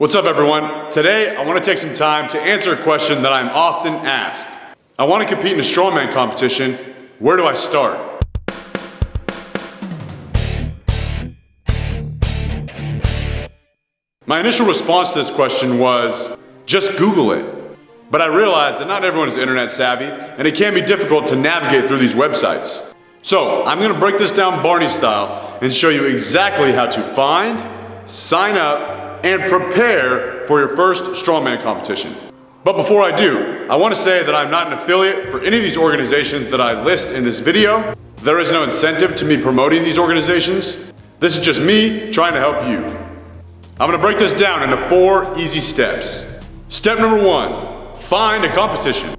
What's up, everyone? Today, I want to take some time to answer a question that I'm often asked. I want to compete in a strongman competition. Where do I start? My initial response to this question was, just Google it. But I realized that not everyone is internet savvy, and it can be difficult to navigate through these websites. So, I'm going to break this down Barney style and show you exactly how to find, sign up, and prepare for your first strongman competition. But before I do, I want to say that I'm not an affiliate for any of these organizations that I list in this video. There is no incentive to me promoting these organizations. This is just me trying to help you. I'm going to break this down into 4 easy steps. Step number 1, find a competition.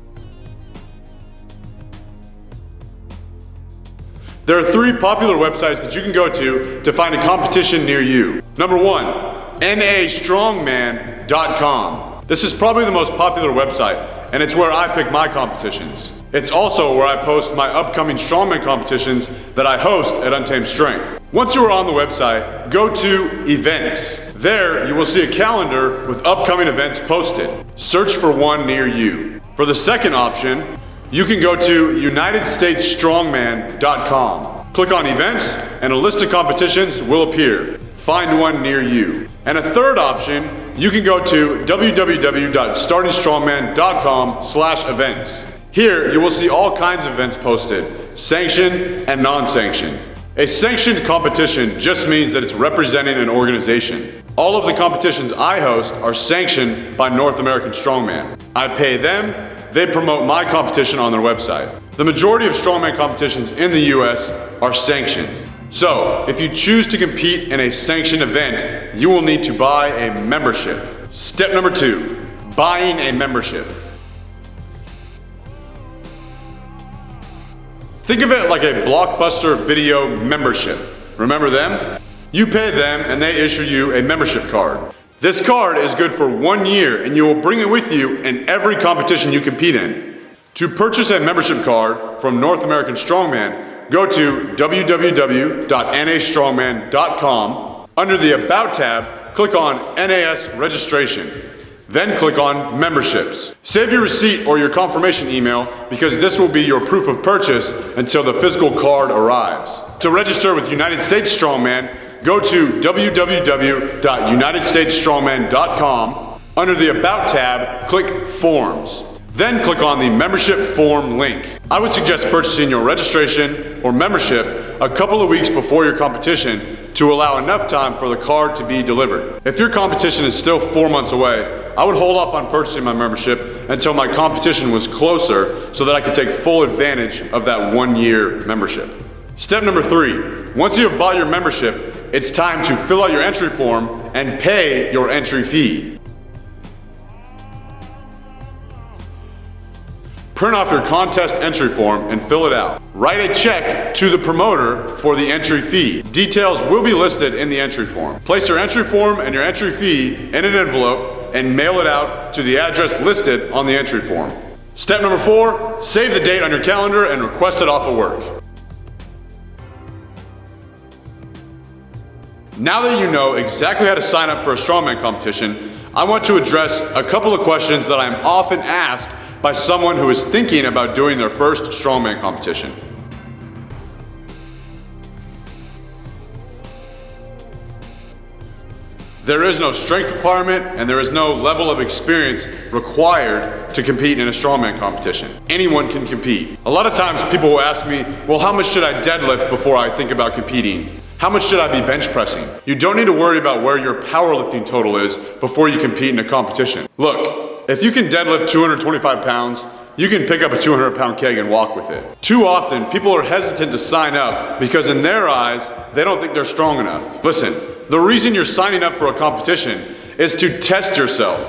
There are 3 popular websites that you can go to find a competition near you. Number 1, nastrongman.com. This is probably the most popular website, and it's where I pick my competitions. It's also where I post my upcoming strongman competitions that I host at Untamed Strength. Once you are on the website, go to Events. There, you will see a calendar with upcoming events posted. Search for one near you. For the second option, you can go to unitedstatesstrongman.com. Click on Events, and a list of competitions will appear. Find one near you. And a third option, you can go to www.startingstrongman.com/events. Here, you will see all kinds of events posted, sanctioned and non-sanctioned. A sanctioned competition just means that it's representing an organization. All of the competitions I host are sanctioned by North American Strongman. I pay them, they promote my competition on their website. The majority of strongman competitions in the US are sanctioned. So, if you choose to compete in a sanctioned event, you will need to buy a membership. Step number 2, buying a membership. Think of it like a Blockbuster video membership. Remember them? You pay them and they issue you a membership card. This card is good for 1 year and you will bring it with you in every competition you compete in. To purchase a membership card from North American Strongman, go to www.nastrongman.com. Under the About tab, click on NAS Registration. Then click on Memberships. Save your receipt or your confirmation email because this will be your proof of purchase until the physical card arrives. To register with United States Strongman, go to www.unitedstatesstrongman.com. Under the About tab, click Forms. Then click on the membership form link. I would suggest purchasing your registration or membership a couple of weeks before your competition to allow enough time for the card to be delivered. If your competition is still 4 months away, I would hold off on purchasing my membership until my competition was closer so that I could take full advantage of that 1-year membership. Step number 3, once you have bought your membership, it's time to fill out your entry form and pay your entry fee. Print off your contest entry form and fill it out. Write a check to the promoter for the entry fee. Details will be listed in the entry form. Place your entry form and your entry fee in an envelope and mail it out to the address listed on the entry form. Step number 4, save the date on your calendar and request it off of work. Now that you know exactly how to sign up for a strongman competition, I want to address a couple of questions that I'm often asked by someone who is thinking about doing their first strongman competition. There is no strength requirement and there is no level of experience required to compete in a strongman competition. Anyone can compete. A lot of times people will ask me, well, how much should I deadlift before I think about competing? How much should I be bench pressing? You don't need to worry about where your powerlifting total is before you compete in a competition. Look, if you can deadlift 225 pounds, you can pick up a 200-pound keg and walk with it. Too often, people are hesitant to sign up because in their eyes, they don't think they're strong enough. Listen, the reason you're signing up for a competition is to test yourself,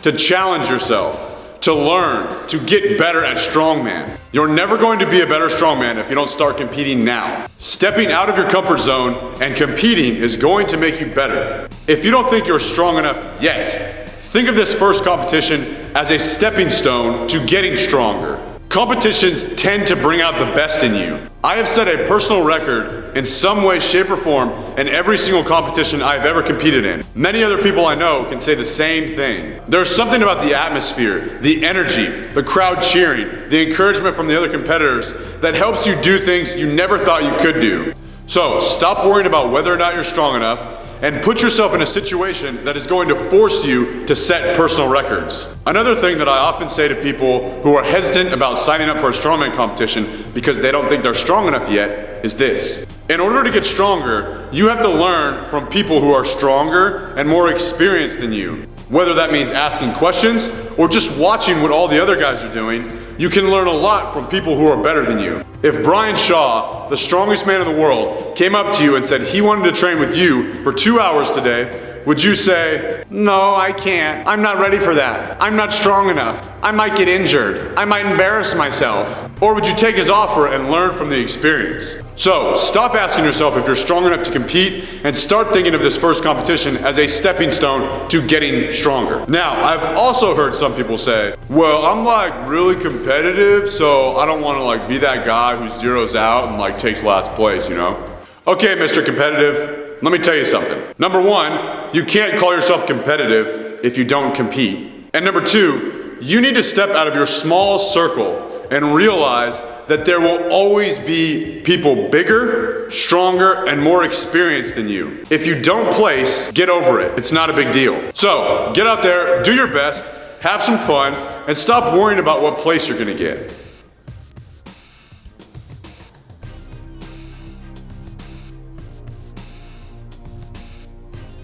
to challenge yourself, to learn, to get better at strongman. You're never going to be a better strongman if you don't start competing now. Stepping out of your comfort zone and competing is going to make you better. If you don't think you're strong enough yet, think of this first competition as a stepping stone to getting stronger. Competitions tend to bring out the best in you. I have set a personal record in some way, shape, or form in every single competition I've ever competed in. Many other people I know can say the same thing. There's something about the atmosphere, the energy, the crowd cheering, the encouragement from the other competitors that helps you do things you never thought you could do. So stop worrying about whether or not you're strong enough and put yourself in a situation that is going to force you to set personal records. Another thing that I often say to people who are hesitant about signing up for a strongman competition because they don't think they're strong enough yet is this. In order to get stronger, you have to learn from people who are stronger and more experienced than you. Whether that means asking questions or just watching what all the other guys are doing, you can learn a lot from people who are better than you. If Brian Shaw, the strongest man in the world, came up to you and said he wanted to train with you for 2 hours today, would you say, "No, I can't. I'm not ready for that. I'm not strong enough. I might get injured. I might embarrass myself"? Or would you take his offer and learn from the experience? So stop asking yourself if you're strong enough to compete and start thinking of this first competition as a stepping stone to getting stronger. Now, I've also heard some people say, well, I'm like really competitive, so I don't want to like be that guy who zeroes out and like takes last place, you know? Okay, Mr. Competitive, let me tell you something. Number one, you can't call yourself competitive if you don't compete. And number two, you need to step out of your small circle and realize that there will always be people bigger, stronger, and more experienced than you. If you don't place, get over it. It's not a big deal. So get out there, do your best, have some fun, and stop worrying about what place you're gonna get.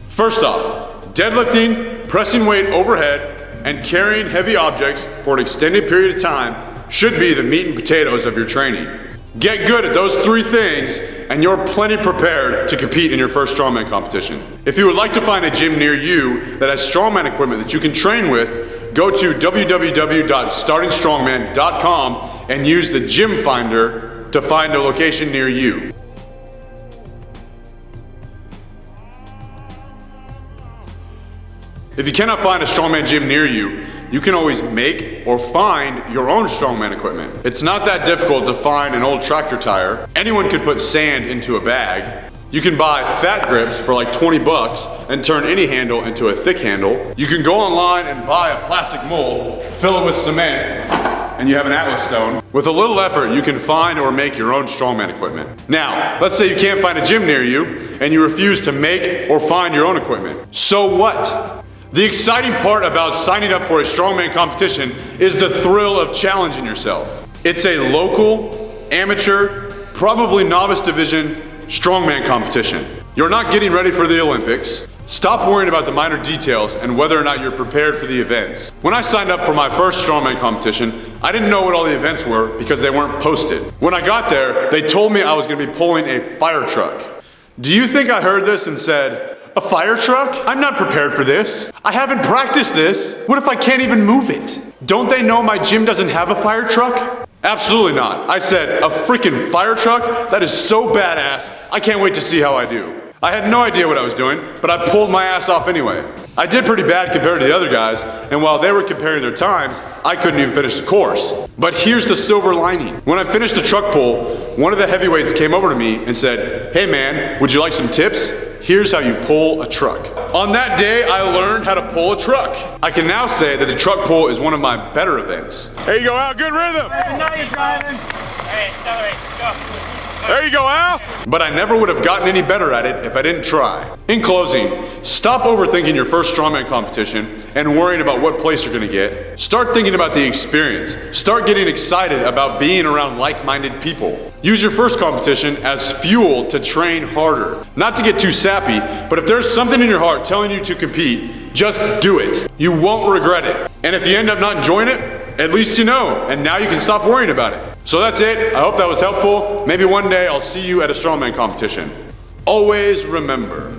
First off, deadlifting, pressing weight overhead, and carrying heavy objects for an extended period of time should be the meat and potatoes of your training. Get good at those three things and you're plenty prepared to compete in your first strongman competition. If you would like to find a gym near you that has strongman equipment that you can train with, go to www.startingstrongman.com and use the gym finder to find a location near you. If you cannot find a strongman gym near you, you can always make or find your own strongman equipment. It's not that difficult to find an old tractor tire. Anyone could put sand into a bag. You can buy fat grips for like 20 bucks and turn any handle into a thick handle. You can go online and buy a plastic mold, fill it with cement, and you have an Atlas stone. With a little effort, you can find or make your own strongman equipment. Now, let's say you can't find a gym near you and you refuse to make or find your own equipment. So what? The exciting part about signing up for a strongman competition is the thrill of challenging yourself. It's a local, amateur, probably novice division strongman competition. You're not getting ready for the Olympics. Stop worrying about the minor details and whether or not you're prepared for the events. When I signed up for my first strongman competition, I didn't know what all the events were because they weren't posted. When I got there, they told me I was gonna be pulling a fire truck. Do you think I heard this and said, a fire truck? I'm not prepared for this. I haven't practiced this. What if I can't even move it? Don't they know my gym doesn't have a fire truck? Absolutely not. I said, a freaking fire truck? That is so badass. I can't wait to see how I do. I had no idea what I was doing, but I pulled my ass off anyway. I did pretty bad compared to the other guys, and while they were comparing their times, I couldn't even finish the course. But here's the silver lining. When I finished the truck pull, one of the heavyweights came over to me and said, hey man, would you like some tips? Here's how you pull a truck. On that day, I learned how to pull a truck. I can now say that the truck pull is one of my better events. There you go, Al, good rhythm. Hey, now you're driving. Hey, accelerate, go. There you go, Al. But I never would have gotten any better at it if I didn't try. In closing, stop overthinking your first strongman competition and worrying about what place you're gonna get. Start thinking about the experience. Start getting excited about being around like-minded people. Use your first competition as fuel to train harder. Not to get too sappy, but if there's something in your heart telling you to compete, just do it. You won't regret it. And if you end up not enjoying it, at least you know, and now you can stop worrying about it. So that's it. I hope that was helpful. Maybe one day I'll see you at a strongman competition. Always remember,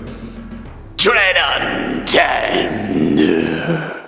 tread on time.